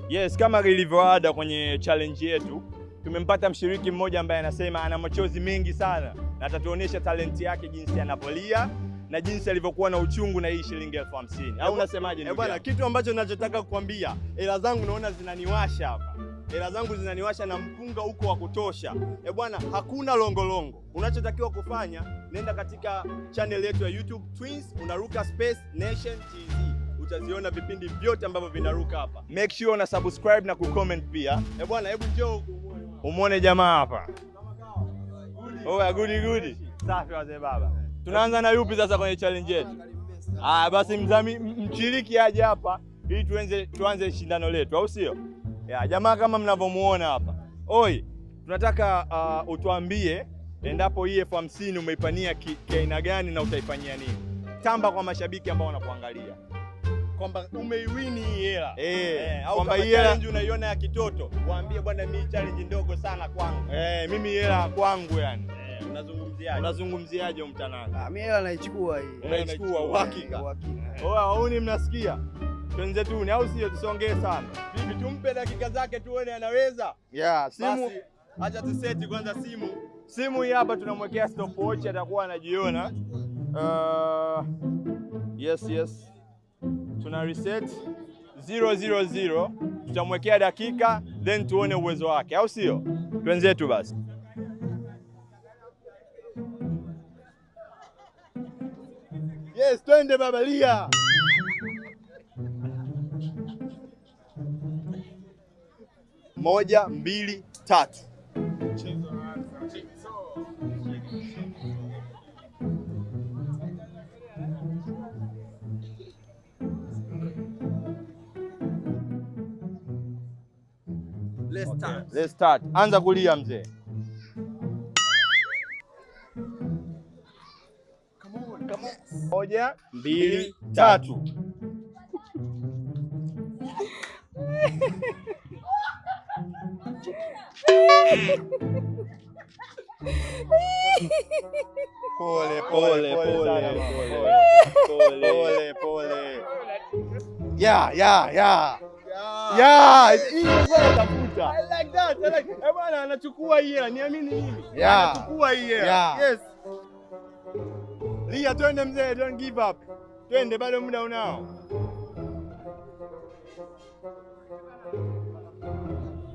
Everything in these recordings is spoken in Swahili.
Yes, kama ilivyoada kwenye challenge yetu, tumempata mshiriki mmoja ambaye anasema ana machozi mengi sana na atatuonesha talenti yake jinsi anavyolia na jinsi alivyokuwa na uchungu na hii shilingi 50,000. Au unasemaje? Bwana, kitu ambacho ninachotaka kukwambia, hela zangu naona zinaniwasha hapa. Hela zangu zinaniwasha na mpunga huko wa kutosha. Bwana, hakuna longolongo. Unachotakiwa kufanya, nenda katika channel yetu ya YouTube Twins, unaruka Space Nation TV. Utaziona vipindi vyote ambavyo vinaruka hapa. Make sure una subscribe na kucomment pia. Bwana, hebu njoo umuone jamaa hapa. Oh, good. Safi wazee baba. Tunaanza na yupi sasa kwenye challenge yetu? Basi mshiriki aje hapa ili tuanze shindano letu, au sio? Jamaa kama mnavyomuona hapa. Oi, tunataka utuambie endapo hii 50,000 umeipania kiaina gani na utaifanyia nini? Tamba kwa mashabiki ambao wanakuangalia kwamba umeiwini hii hela. Au kwamba hii challenge unaiona ya kitoto. Waambie bwana, mimi challenge ndogo sana kwangu. Mimi hela kwangu yani. Unazungumziaje mtananga? Mimi hela naichukua hii. Unaichukua uhakika. Wauni mnasikia? Tuanze tu au sio, tusongee sana. Bibi tumpe dakika zake tuone anaweza. Simu acha tuseti kwanza simu. Simu hii hapa tunamwekea stopwatch, atakuwa anajiona. Yes. Tuna reset 000, tutamwekea dakika then tuone uwezo wake, au sio? Twenzetu basi. Yes, twende baba lia. Moja, mbili, tatu. Let's start. Anza kulia mzee. Come on. Moja, mbili, tatu. Pole. I like that. Bwana anachukua hii hela, niamini mimi. Anachukua hii hela. Yes. Lia, twende mzee, don't give up. Twende, bado muda unao.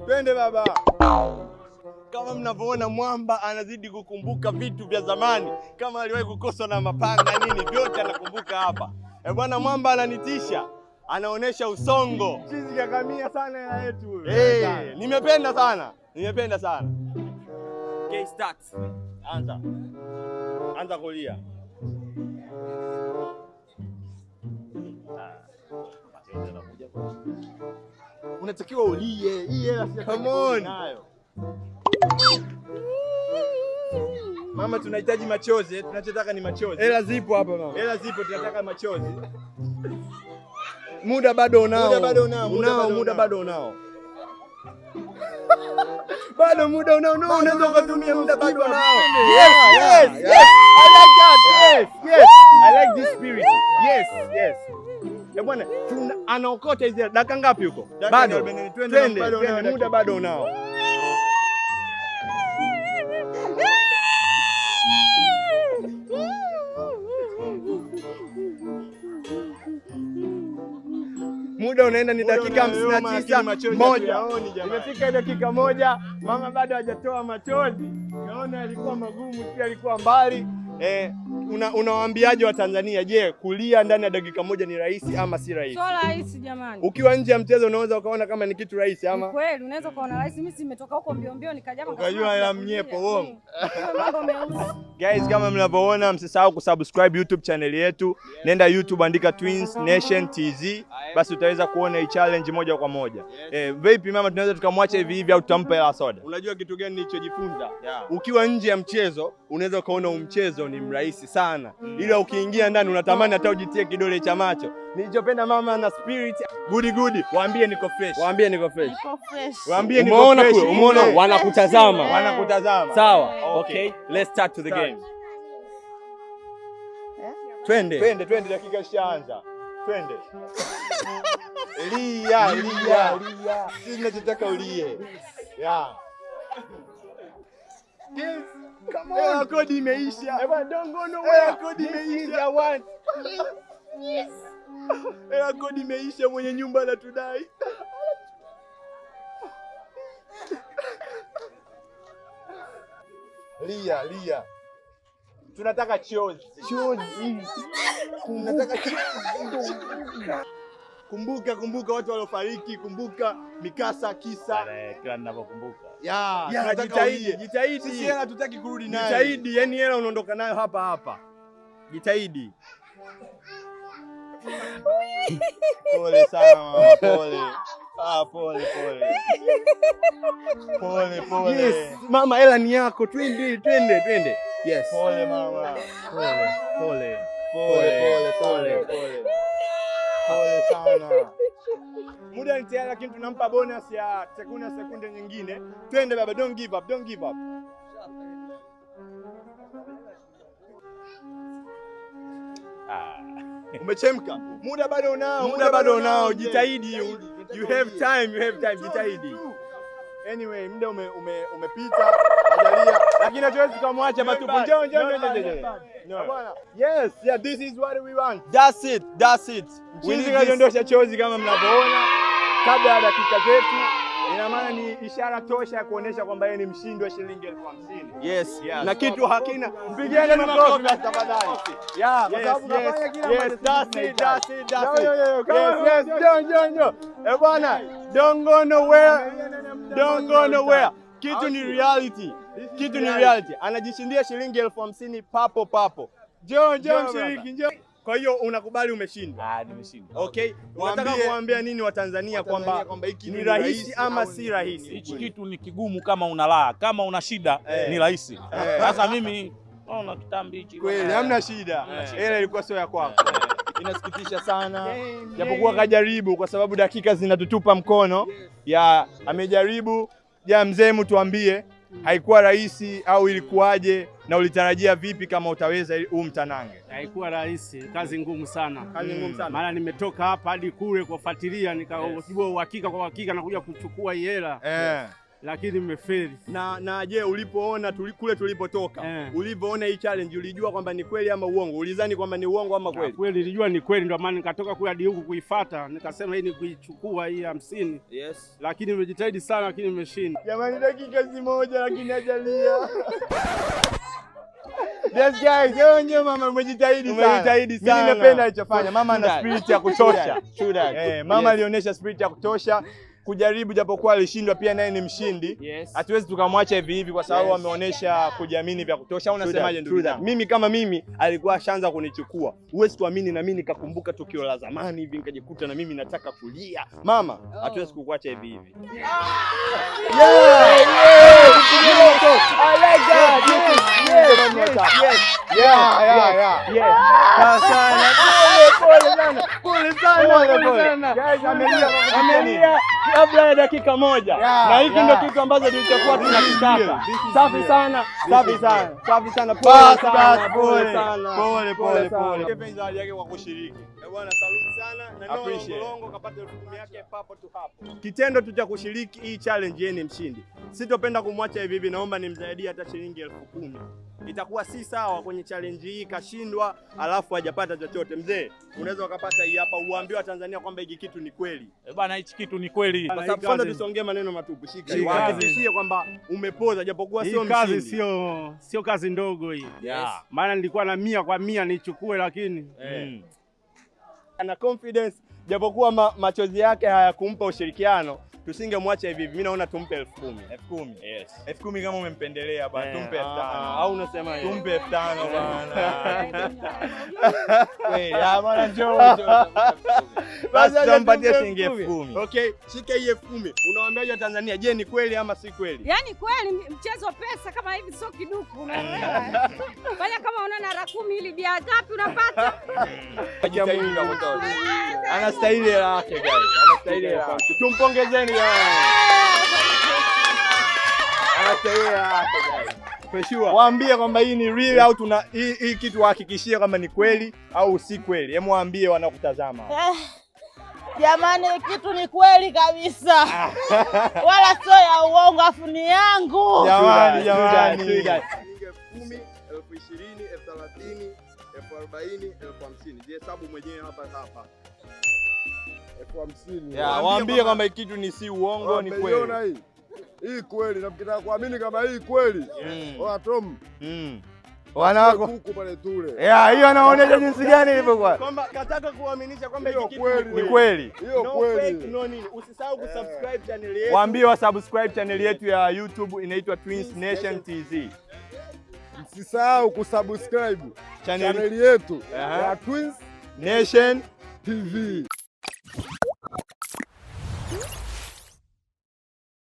Twende baba. Kama mnavyoona mwamba anazidi kukumbuka vitu vya zamani, kama aliwahi kukosa na mapanga nini, vyote anakumbuka hapa. Bwana, mwamba ananitisha. Anaonesha usongo. Chizi kakamia sana hela yetu huyo. Nimependa sana. Okay, start. Anza kulia. Unatakiwa ulie. Hii hela si come on nayo. Mama, tunahitaji machozi. Tunachotaka ni machozi. Hela zipo hapa mama. Hela zipo, tunataka machozi. Muda bado unao. Muda bado unao. Bado muda unao. Unaweza kutumia muda bado unao. Yes. I like that. Yes. I like this spirit. Yes. Bwana, anaokota hizo dakika ngapi huko? Bado. Twende, muda bado unao. Muda unaenda, ni dakika 59. Imefika dakika 1, mama bado hajatoa machozi. Naona alikuwa magumu, pia alikuwa mbali. Unawaambiaje wa Tanzania? Je, kulia ndani ya dakika 1 ni rahisi ama si rahisi? Sio rahisi jamani. Ukiwa nje ya mchezo unaweza ukaona kama ni kitu rahisi ama? Kweli, unaweza ukaona rahisi. Mimi nimetoka huko mbio nikaja hapa ukajua ya mnyepo wongo. Mambo meusi. Guys, kama mnavyoona, msisahau kusubscribe YouTube channel yetu. Nenda YouTube, andika Twins Nation TZ, basi utaweza kuona hii challenge moja kwa moja. Vipi mama, tunaweza tukamwacha hivi au tutampa hela soda? Unajua kitu gani nilichojifunza? Ukiwa nje ya mchezo unaweza ukaona mchezo ni mrahisi sana. Ila ukiingia ndani unatamani hata ujitie kidole cha macho. Nilichopenda mama na spirit. Good. Waambie niko fresh. Waambie niko fresh. Umeona wanakutazama. Sawa. Okay, let's start to the game. Twende. Dakika ishaanza. Twende. Lia. Sisi tunachotaka ulie. Yeah. Yes. Come on. Kodi imeisha. Don't go nowhere. Kodi imeisha. Yes. Kodi imeisha, mwenye nyumba anatudai. Lia. Tunataka chozi. Tunataka chozi. Kumbuka watu waliofariki, kumbuka mikasa kisa. Kila ninapokumbuka. Jitahidi. Sisi hela hatutaki kurudi nayo. Jitahidi, yani hela unaondoka nayo hapa. Jitahidi. Pole sana mama, pole. Pole. Yes, mama hela ni yako. Twende. Yes. Pole mama. Pole sana. Muda ni tayari, lakini tunampa bonus ya sekunde nyingine. Twende baba, don't give up. Umechemka. Muda bado unao. Jitahidi. You have time. Jitahidi. Anyway, muda umepita. Ajalia. Lakini hatuwezi kumwacha matupu. Njoo. No. Yes, this is what we want. That's it. Mchizi kaliondosha chozi kama mnavyoona kabla ya dakika zetu. Ina maana ni ishara tosha ya kuonesha kwamba yeye ni mshindi wa shilingi 50,000. Yes. Na kitu hakina. Mpigieni makofi tafadhali. Yeah, kwa sababu kafanya kila mmoja. That's it. Yes. Njoo. Bwana, don't go nowhere. Kitu ni reality. Anajishindia shilingi 50,000 papo. Njoo mshiriki, njoo. Kwa hiyo unakubali umeshinda? Nimeshinda. Okay. Unataka kuambia nini Watanzania kwamba ni rahisi ama si rahisi? Hichi kitu ni kigumu kama unalaa, kama una shida ni rahisi. Sasa mimi naona kitambi hichi. Kweli hamna shida. Ile ilikuwa sio ya kwako. Inasikitisha sana. Japokuwa kajaribu kwa sababu dakika zinatutupa mkono. Amejaribu. Mzee, mtuambie haikuwa rahisi au ilikuwaje, na ulitarajia vipi kama utaweza huu mtanange? Haikuwa rahisi, kazi ngumu sana. Maana nimetoka hapa hadi kule kufuatilia nikajua uhakika na kuja kuchukua hii hela. Lakini nimefeli. Na je, ulipoona kule tulipotoka, ulipoona hii challenge ulijua kwamba ni kweli ama uongo? Ulidhani kwamba ni uongo ama kweli? Kweli nilijua ni kweli, ndio maana nikatoka kule hadi huku kuifuata, nikasema hii ni kuichukua hii 50. Yes. Lakini nimejitahidi sana, lakini nimeshinda. Jamani, dakika si moja lakini hajalia. Yes guys, ndio mama umejitahidi sana. Mimi nimependa alichofanya. Mama ana spirit ya kutosha. Mama alionyesha spirit ya kutosha kujaribu, japokuwa alishindwa, pia naye ni mshindi. Hatuwezi tukamwacha hivi kwa sababu ameonyesha kujiamini vya kutosha. Unasemaje ndugu zangu? Mimi kama mimi alikuwa ashaanza kunichukua. Huwezi tuamini, na mimi nikakumbuka tukio la zamani hivi nikajikuta na mimi nataka kulia. Mama, hatuwezi kukuacha hivi. I like that. Pole sana. Guys, amelia kabla ya dakika moja. Na hiki ndio kitu ambacho tulichokuwa tunakitaka. Safi sana. Pole. Kipenzi hali yake kwa kushiriki. Bwana, saluti sana na Longo kapata 10,000 yake papo tu hapo. Kitendo tu cha kushiriki hii challenge, yeye ni mshindi. Sitopenda kumwacha hivi, naomba nimzaidie hata shilingi 10,000. Itakuwa si sawa kwenye challenge hii kashindwa alafu hajapata chochote. Mzee, unaweza ukapata hii hapa, uambiwe Tanzania kwamba hiki kitu ni kweli. Bwana, hichi kitu ni kweli. Kwa sababu kwanza tusongee maneno matupu. Hakikishie kwamba umepoza, japokuwa sio mshindi. Kazi sio kazi ndogo hii. Maana nilikuwa na 100 kwa 100 nichukue, lakini ana confidence, japokuwa machozi yake hayakumpa ushirikiano. Tusingemwacha hivi. Mimi naona tumpe 10,000. Yes. 10,000 kama umempendelea bwana, tumpe 5,000. Au unasema hivi? Tumpe 5,000 bwana. Wewe, bwana njoo. Basi tumpatie shilingi 10,000. Okay, shika hii 10,000. Unawaambiaje Watanzania, je, ni kweli ama si kweli? Yaani kweli mchezo pesa kama hivi sio kiduku, unaelewa? Fanya kama una na 10,000 ili bia ngapi unapata? Anastahili hela yake guys. Anastahili hela yake. Tumpongezeni. Anastahili hela yake guys. Waambie kwamba hii ni real au hii kitu wahakikishie kama ni kweli au si kweli. Hebu waambie wanakutazama. Jamani, kitu ni kweli kabisa. Wala sio ya uongo, afu ni yangu. Jamani. 10,000, 20,000, 20,000, 30,000, 40,000, 50,000. Jihesabu mwenyewe hapa. 50,000. Waambie kwamba kitu ni si uongo, ni kweli. Hii kweli, na mkitaka kuamini kama hii kweli. Tom. Wanawako huko pale tule. Hiyo anaonyesha jinsi gani ilivyokuwa. Kwamba kataka kuaminisha kwamba hiki kitu ni kweli. Hiyo kweli. No nini? Usisahau kusubscribe channel yetu. Waambie wa subscribe channel yetu ya YouTube inaitwa Twins Nation TZ. Msisahau kusubscribe channel yetu ya Twins Nation TV.